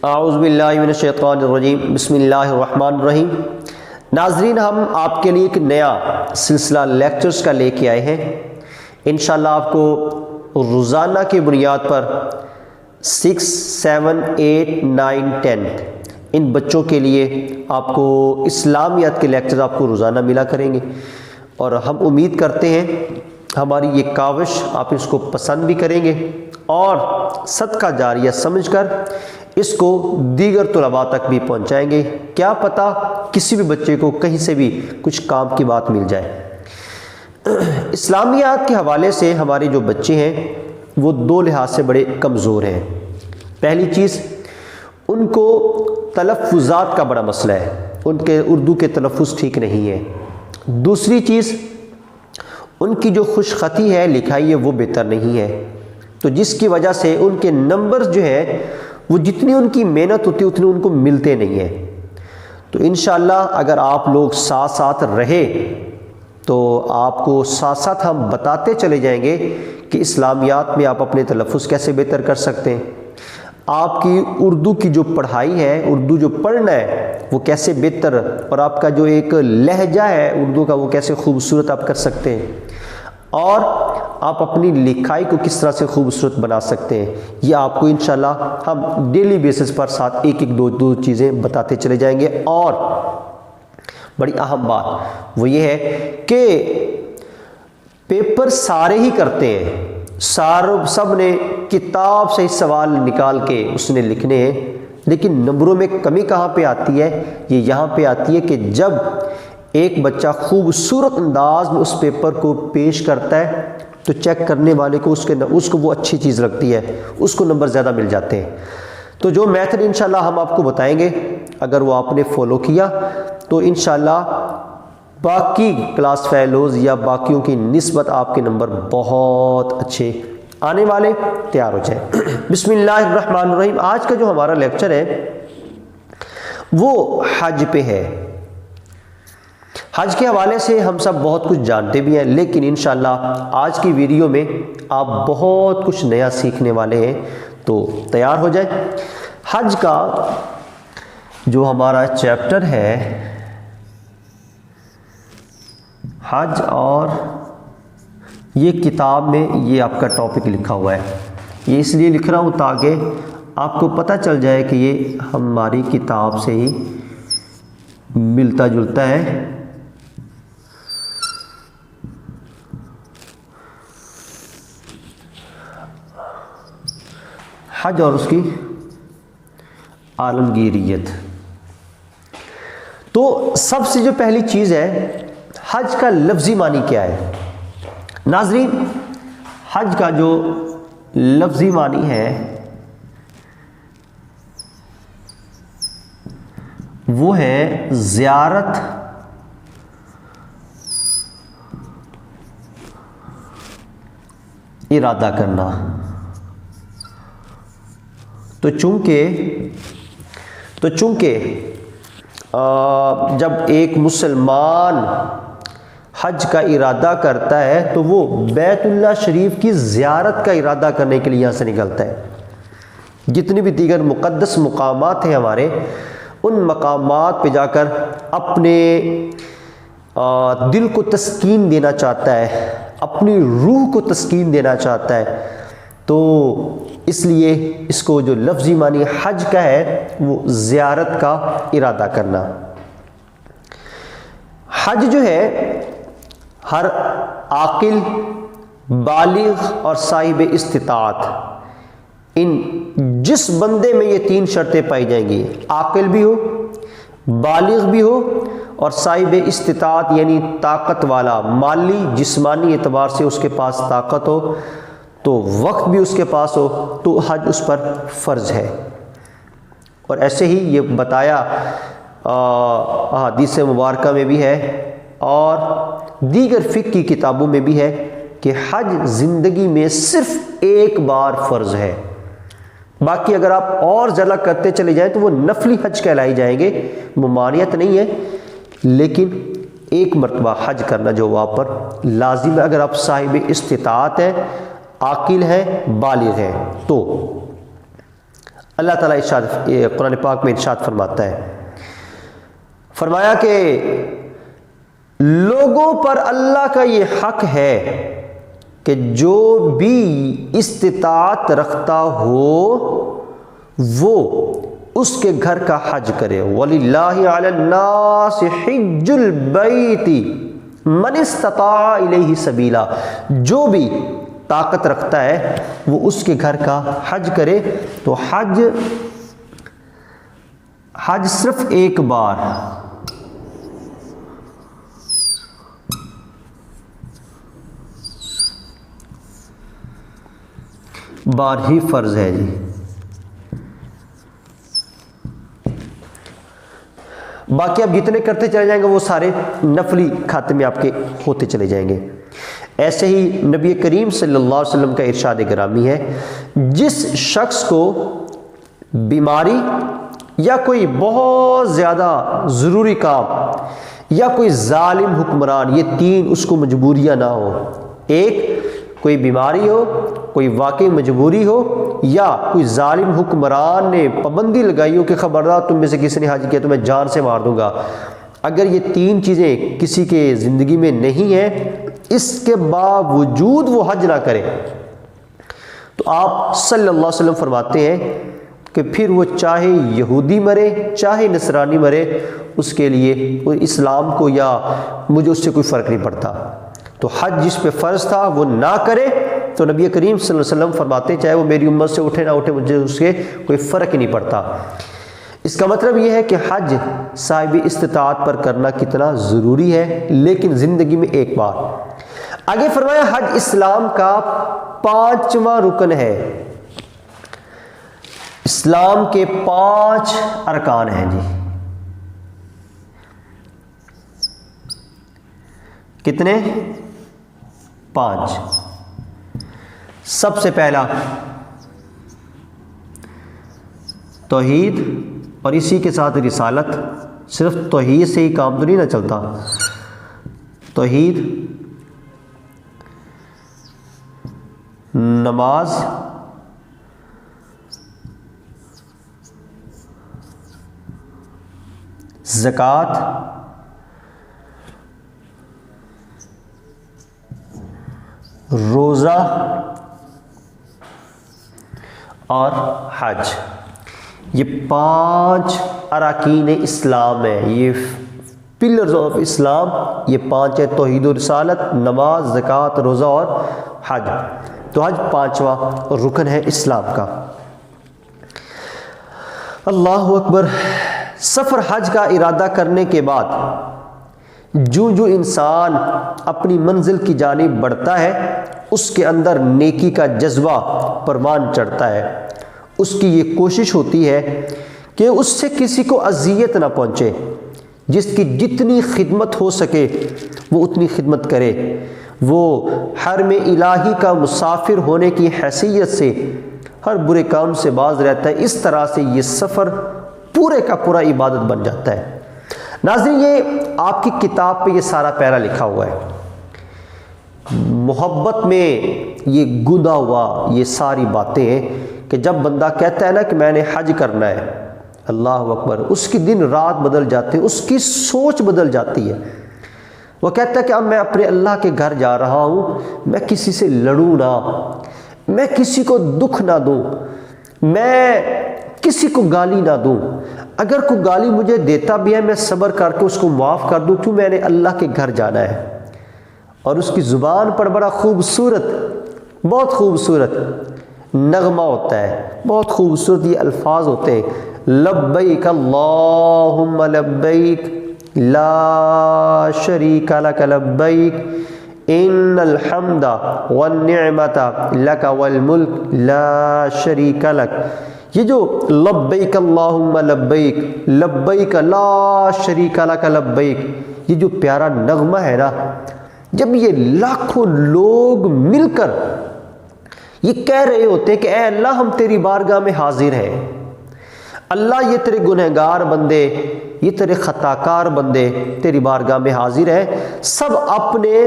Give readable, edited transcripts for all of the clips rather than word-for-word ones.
اعوذ باللہ من الشیطان الرجیم، بسم اللہ الرحمن الرحیم۔ ناظرین، ہم آپ کے لیے ایک نیا سلسلہ لیکچرز کا لے کے آئے ہیں۔ انشاءاللہ آپ کو روزانہ کی بنیاد پر 6، 7، 8، 9، 10 ان بچوں کے لیے آپ کو اسلامیات کے لیکچر آپ کو روزانہ ملا کریں گے، اور ہم امید کرتے ہیں ہماری یہ کاوش آپ اس کو پسند بھی کریں گے اور صدقہ جاریہ سمجھ کر اس کو دیگر طلباء تک بھی پہنچائیں گے۔ کیا پتہ کسی بھی بچے کو کہیں سے بھی کچھ کام کی بات مل جائے۔ اسلامیات کے حوالے سے ہمارے جو بچے ہیں وہ دو لحاظ سے بڑے کمزور ہیں۔ پہلی چیز، ان کو تلفظات کا بڑا مسئلہ ہے، ان کے اردو کے تلفظ ٹھیک نہیں ہے۔ دوسری چیز، ان کی جو خوش خطی ہے، لکھائی ہے، وہ بہتر نہیں ہے، تو جس کی وجہ سے ان کے نمبر جو ہے وہ جتنی ان کی محنت ہوتی ہے اتنی ان کو ملتے نہیں ہیں۔ تو انشاءاللہ اگر آپ لوگ ساتھ ساتھ رہے تو آپ کو ساتھ ساتھ ہم بتاتے چلے جائیں گے کہ اسلامیات میں آپ اپنے تلفظ کیسے بہتر کر سکتے ہیں، آپ کی اردو کی جو پڑھائی ہے، اردو جو پڑھنا ہے وہ کیسے بہتر، اور آپ کا جو ایک لہجہ ہے اردو کا وہ کیسے خوبصورت آپ کر سکتے ہیں، اور آپ اپنی لکھائی کو کس طرح سے خوبصورت بنا سکتے ہیں۔ یہ آپ کو انشاءاللہ ہم ڈیلی بیسس پر ساتھ ایک دو چیزیں بتاتے چلے جائیں گے۔ اور بڑی اہم بات وہ یہ ہے کہ پیپر سارے ہی کرتے ہیں، سب نے کتاب سے سوال نکال کے اس نے لکھنے ہیں، لیکن نمبروں میں کمی کہاں پہ آتی ہے؟ یہ یہاں پہ آتی ہے کہ جب ایک بچہ خوبصورت انداز میں اس پیپر کو پیش کرتا ہے تو چیک کرنے والے کو اس کو وہ اچھی چیز لگتی ہے، اس کو نمبر زیادہ مل جاتے ہیں۔ تو جو میتھڈ انشاءاللہ ہم آپ کو بتائیں گے، اگر وہ آپ نے فالو کیا تو انشاءاللہ باقی کلاس فیلوز یا باقیوں کی نسبت آپ کے نمبر بہت اچھے آنے والے، تیار ہو جائیں۔ بسم اللہ الرحمن الرحیم۔ آج کا جو ہمارا لیکچر ہے وہ حج پہ ہے۔ حج کے حوالے سے ہم سب بہت کچھ جانتے بھی ہیں، لیکن انشاءاللہ آج کی ویڈیو میں آپ بہت کچھ نیا سیکھنے والے ہیں، تو تیار ہو جائیں۔ حج کا جو ہمارا چیپٹر ہے، حج، اور یہ کتاب میں یہ آپ کا ٹاپک لکھا ہوا ہے۔ یہ اس لیے لکھ رہا ہوں تاکہ آپ کو پتہ چل جائے کہ یہ ہماری کتاب سے ہی ملتا جلتا ہے۔ حج اور اس کی عالمگیریت۔ تو سب سے جو پہلی چیز ہے، حج کا لفظی معنی کیا ہے؟ ناظرین، حج کا جو لفظی معنی ہے وہ ہے زیارت ارادہ کرنا۔ تو چونکہ جب ایک مسلمان حج کا ارادہ کرتا ہے تو وہ بیت اللہ شریف کی زیارت کا ارادہ کرنے کے لیے یہاں سے نکلتا ہے۔ جتنی بھی دیگر مقدس مقامات ہیں ہمارے، ان مقامات پہ جا کر اپنے دل کو تسکین دینا چاہتا ہے، اپنی روح کو تسکین دینا چاہتا ہے، تو اس لیے اس کو جو لفظی معنی حج کا ہے وہ زیارت کا ارادہ کرنا۔ حج جو ہے ہر عاقل، بالغ اور صاحب استطاعت، جس بندے میں یہ تین شرطیں پائی جائیں گی، عاقل بھی ہو، بالغ بھی ہو اور صاحب استطاعت یعنی طاقت والا، مالی جسمانی اعتبار سے اس کے پاس طاقت ہو، تو وقت بھی اس کے پاس ہو، تو حج اس پر فرض ہے۔ اور ایسے ہی یہ بتایا احادیث مبارکہ میں بھی ہے اور دیگر فقہ کی کتابوں میں بھی ہے کہ حج زندگی میں صرف ایک بار فرض ہے۔ باقی اگر آپ اور زیادہ کرتے چلے جائیں تو وہ نفلی حج کہلائے جائیں گے، ممانعت نہیں ہے، لیکن ایک مرتبہ حج کرنا جو وہاں پر لازم ہے اگر آپ صاحب استطاعت ہیں، عاقل ہیں، بالغ ہیں۔ تو اللہ تعالیٰ قرآن پاک میں ارشاد فرماتا ہے، فرمایا کہ لوگوں پر اللہ کا یہ حق ہے کہ جو بھی استطاعت رکھتا ہو وہ اس کے گھر کا حج کرے۔ وَلِلَّهِ عَلَى النَّاسِ حِجُّ الْبَيْتِ مَنِ اسْتَطَاعَ إِلَيْهِ سَبِيلًا، جو بھی طاقت رکھتا ہے وہ اس کے گھر کا حج کرے۔ تو حج صرف ایک بار ہی فرض ہے جی۔ باقی آپ جتنے کرتے چلے جائیں گے وہ سارے نفلی کھاتے میں آپ کے ہوتے چلے جائیں گے۔ ایسے ہی نبی کریم صلی اللہ علیہ وسلم کا ارشاد گرامی ہے، جس شخص کو بیماری یا کوئی بہت زیادہ ضروری کام یا کوئی ظالم حکمران، یہ تین اس کو مجبوریاں نہ ہو، ایک کوئی بیماری ہو، کوئی واقعی مجبوری ہو، یا کوئی ظالم حکمران نے پابندی لگائی ہو کہ خبردار تم میں سے کسی نے حج کیا تو میں جان سے مار دوں گا، اگر یہ تین چیزیں کسی کے زندگی میں نہیں ہیں، اس کے باوجود وہ حج نہ کرے، تو آپ صلی اللہ علیہ وسلم فرماتے ہیں کہ پھر وہ چاہے یہودی مرے چاہے نصرانی مرے، اس کے لیے کوئی اسلام کو یا مجھے اس سے کوئی فرق نہیں پڑتا۔ تو حج جس پہ فرض تھا وہ نہ کرے، تو نبی کریم صلی اللہ علیہ وسلم فرماتے ہیں چاہے وہ میری امت سے اٹھے نہ اٹھے مجھے اس کے کوئی فرق ہی نہیں پڑتا۔ اس کا مطلب یہ ہے کہ حج صاحب استطاعت پر کرنا کتنا ضروری ہے، لیکن زندگی میں ایک بار۔ آگے فرمایا حج اسلام کا 5واں رکن ہے۔ اسلام کے 5 ارکان ہیں جی۔ کتنے؟ 5۔ سب سے پہلا توحید، اور اسی کے ساتھ رسالت۔ صرف توحید سے ہی کام تو نہیں نہ چلتا، توحید، نماز، زکوٰۃ، روزہ اور حج، یہ 5 اراکین اسلام ہیں، یہ پلرز آف اسلام، یہ 5 ہے، توحید و رسالت، نماز، زکوٰۃ، روزہ اور حج۔ تو حج 5واں رکن ہے اسلام کا۔ اللہ اکبر۔ سفر حج کا ارادہ کرنے کے بعد جو انسان اپنی منزل کی جانب بڑھتا ہے، اس کے اندر نیکی کا جذبہ پروان چڑھتا ہے۔ اس کی یہ کوشش ہوتی ہے کہ اس سے کسی کو اذیت نہ پہنچے، جس کی جتنی خدمت ہو سکے وہ اتنی خدمت کرے۔ وہ حرم الہی کا مسافر ہونے کی حیثیت سے ہر برے کام سے باز رہتا ہے۔ اس طرح سے یہ سفر پورے کا پورا عبادت بن جاتا ہے۔ ناظرین، یہ آپ کی کتاب پہ یہ سارا پیرا لکھا ہوا ہے۔ محبت میں یہ گوندا ہوا یہ ساری باتیں ہیں کہ جب بندہ کہتا ہے نا کہ میں نے حج کرنا ہے، اللہ اکبر، اس کی دن رات بدل جاتے ہیں، اس کی سوچ بدل جاتی ہے۔ وہ کہتا ہے کہ اب میں اپنے اللہ کے گھر جا رہا ہوں، میں کسی سے لڑوں نہ، میں کسی کو دکھ نہ دوں، میں کسی کو گالی نہ دوں، اگر کوئی گالی مجھے دیتا بھی ہے میں صبر کر کے اس کو معاف کر دوں، کیوں میں نے اللہ کے گھر جانا ہے۔ اور اس کی زبان پر بڑا خوبصورت، بہت خوبصورت نغمہ ہوتا ہے، بہت خوبصورت یہ الفاظ ہوتے ہیں، لبیک اللہم لبیک لا شریک لک لبیک ان الحمد والنعمت لک والملک لا شریک لک۔ یہ جو لبیک اللہم لبیک، لبیک لا شریک لک لبیک، یہ جو پیارا نغمہ ہے نا، جب یہ لاکھوں لوگ مل کر یہ کہہ رہے ہوتے ہیں کہ اے اللہ ہم تیری بارگاہ میں حاضر ہیں، اللہ یہ تیرے گنہگار بندے، یہ تیرے خطاکار بندے تیری بارگاہ میں حاضر ہیں، سب اپنے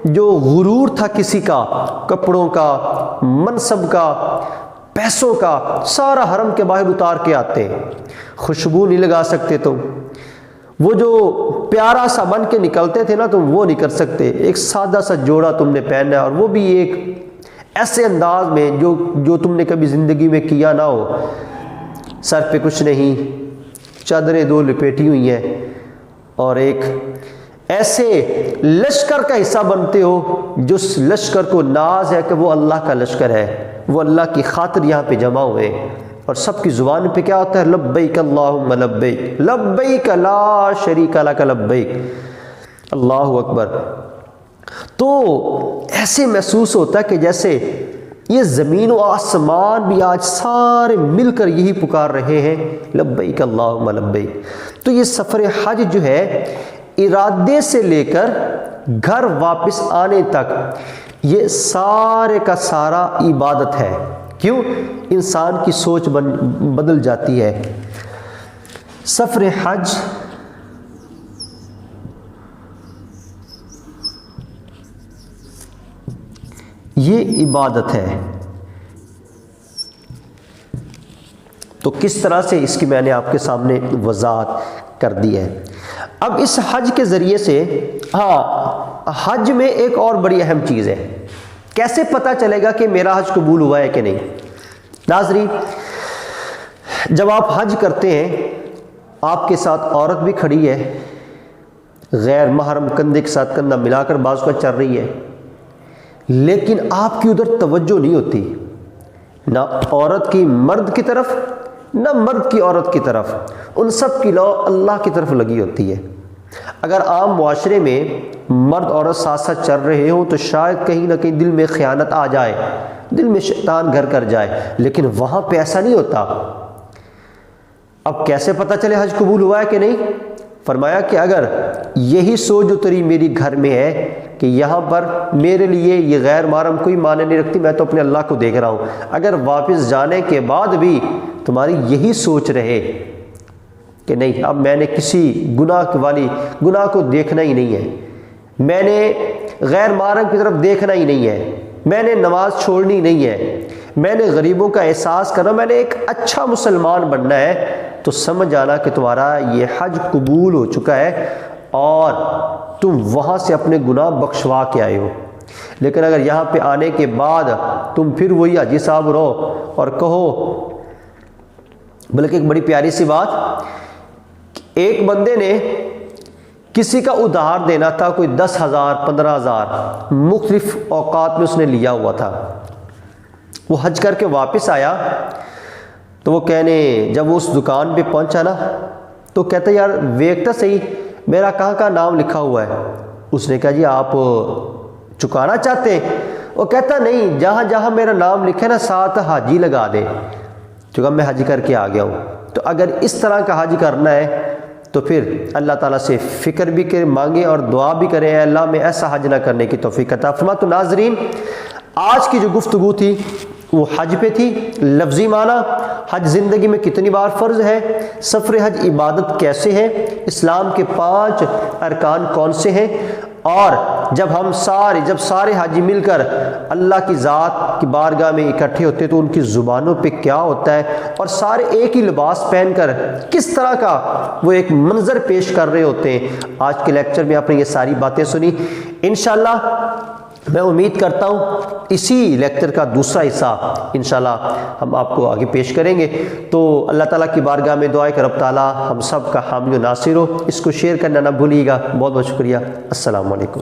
جو غرور تھا کسی کا، کپڑوں کا، منصب کا، پیسوں کا سارا حرم کے باہر اتار کے آتے ہیں، خوشبو نہیں لگا سکتے تم، وہ جو پیارا سا بن کے نکلتے تھے نا تم وہ نہیں کر سکتے، ایک سادہ سا جوڑا تم نے پہنا ہے، اور وہ بھی ایک ایسے انداز میں جو تم نے کبھی زندگی میں کیا نہ ہو، سر پہ کچھ نہیں، چادریں 2 لپیٹی ہوئی ہیں، اور ایک ایسے لشکر کا حصہ بنتے ہو جس لشکر کو ناز ہے کہ وہ اللہ کا لشکر ہے، وہ اللہ کی خاطر یہاں پہ جمع ہوئے، اور سب کی زبان پہ کیا ہوتا ہے؟ لبیک اللہم لبیک، لبیک لا شریک لک لبیک، اللہ اکبر۔ تو ایسے محسوس ہوتا ہے کہ جیسے یہ زمین و آسمان بھی آج سارے مل کر یہی پکار رہے ہیں، لبیک اللہم لبیک۔ تو یہ سفر حج جو ہے ارادے سے لے کر گھر واپس آنے تک یہ سارے کا سارا عبادت ہے۔ کیوں؟ انسان کی سوچ بدل جاتی ہے۔ سفر حج یہ عبادت ہے۔ تو کس طرح سے اس کی میں نے آپ کے سامنے وضاحت کر دی ہے۔ اب اس حج کے ذریعے سے حج میں ایک اور بڑی اہم چیز ہے، کیسے پتہ چلے گا کہ میرا حج قبول ہوا ہے کہ نہیں؟ ناظرین، جب آپ حج کرتے ہیں آپ کے ساتھ عورت بھی کھڑی ہے، غیر محرم کندھے کے ساتھ کندھا ملا کر بعض کا چل رہی ہے، لیکن آپ کی ادھر توجہ نہیں ہوتی، نہ عورت کی مرد کی طرف نہ مرد کی عورت کی طرف، ان سب کی لو اللہ کی طرف لگی ہوتی ہے۔ اگر عام معاشرے میں مرد عورت ساتھ ساتھ چل رہے ہوں تو شاید کہیں نہ کہیں دل میں خیانت آ جائے، دل میں شیطان گھر کر جائے، لیکن وہاں پہ ایسا نہیں ہوتا۔ اب کیسے پتہ چلے حج قبول ہوا ہے کہ نہیں؟ فرمایا کہ اگر یہی سوچ جو تیری میری گھر میں ہے کہ یہاں پر میرے لیے یہ غیر محرم کوئی معنی نہیں رکھتی، میں تو اپنے اللہ کو دیکھ رہا ہوں، اگر واپس جانے کے بعد بھی تمہاری یہی سوچ رہے کہ نہیں اب میں نے کسی گناہ کو دیکھنا ہی نہیں ہے، میں نے غیر محرم کی طرف دیکھنا ہی نہیں ہے، میں نے نماز چھوڑنی نہیں ہے، میں نے غریبوں کا احساس کرنا، میں نے ایک اچھا مسلمان بننا ہے، تو سمجھ جانا کہ تمہارا یہ حج قبول ہو چکا ہے اور تم وہاں سے اپنے گناہ بخشوا کے آئے ہو۔ لیکن اگر یہاں پہ آنے کے بعد تم پھر وہی حاجی صاحب رہو اور کہو، بلکہ ایک بڑی پیاری سی بات، ایک بندے نے کسی کا ادھار دینا تھا، کوئی 10,000 15,000 مختلف اوقات میں اس نے لیا ہوا تھا، وہ حج کر کے واپس آیا تو وہ کہنے جب وہ اس دکان پہ پہنچا نا تو کہتا یار ویکتا صحیح میرا کہاں نام لکھا ہوا ہے۔ اس نے کہا جی آپ چکانا چاہتے ہیں؟ وہ کہتا نہیں، جہاں جہاں میرا نام لکھا ہے نا ساتھ حاجی لگا دے، چونکہ میں حج کر کے آ گیا ہوں۔ تو اگر اس طرح کا حج کرنا ہے تو پھر اللہ تعالیٰ سے فکر بھی مانگے اور دعا بھی کریں، اے اللہ میں ایسا حج نہ کرنے کی توفیق عطا فرما۔ تو ناظرین، آج کی جو گفتگو تھی وہ حج پہ تھی، لفظی معنی حج زندگی میں کتنی بار فرض ہے، سفر حج عبادت کیسے ہے، اسلام کے 5 ارکان کون سے ہیں، اور جب سارے حاجی مل کر اللہ کی ذات کی بارگاہ میں اکٹھے ہوتے تو ان کی زبانوں پہ کیا ہوتا ہے، اور سارے ایک ہی لباس پہن کر کس طرح کا وہ ایک منظر پیش کر رہے ہوتے ہیں۔ آج کے لیکچر میں آپ نے یہ ساری باتیں سنی، انشاءاللہ میں امید کرتا ہوں اسی لیکچر کا دوسرا حصہ انشاءاللہ ہم آپ کو آگے پیش کریں گے۔ تو اللہ تعالیٰ کی بارگاہ میں دعا ہے کہ رب تعالیٰ ہم سب کا حامی و ناصر ہو۔ اس کو شیئر کرنا نہ بھولیے گا۔ بہت بہت شکریہ۔ السلام علیکم۔